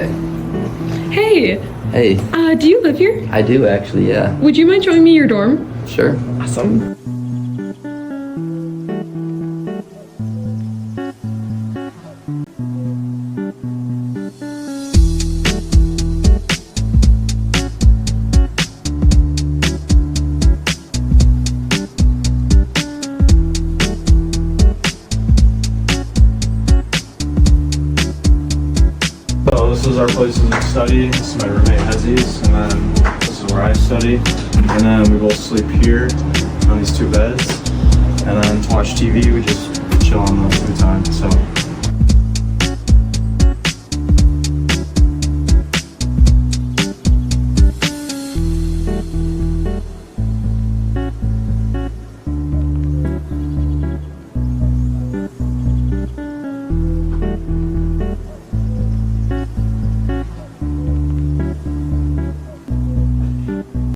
Okay. Hey, Hey, do you live here? I do actually, yeah. Would you mind showing me your dorm? Sure. Awesome. So this is our places of study. This is my roommate Hezzy's, and then this is where I study. And then we both sleep here on these two beds. And then to watch TV, we just chill on the futon. So